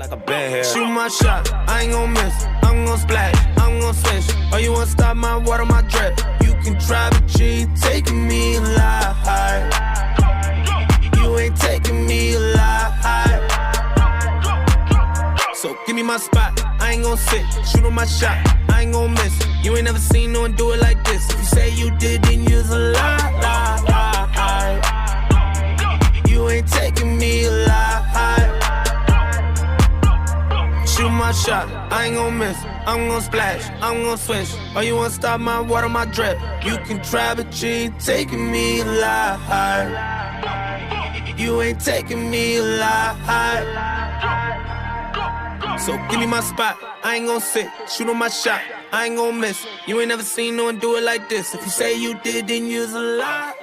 like I've been here. Shoot my shot, I ain't gon' miss. I'm gon' splash, I'm gon' swish. Oh, you wanna stop my water, my drip? You can try, but you ain't taking me alive. You ain't taking me alive. So give me my spot, I ain't gon' sit. Shoot on my shot, I ain't gon' miss. You ain't never seen no one do it like this. If you say you did, then you's a lie. You ain't taking me alive. Shoot my shot, I ain't gon' miss. I'm gon' splash, I'm gon' swish. Oh, you wanna stop my water, my drip? You can try, but you ain't taking me alive. You ain't taking me alive. So give me my spot, I ain't gon' sit. Shoot on my shot, I ain't gon' miss. You ain't never seen no one do it like this. If you say you did, then you's a lie.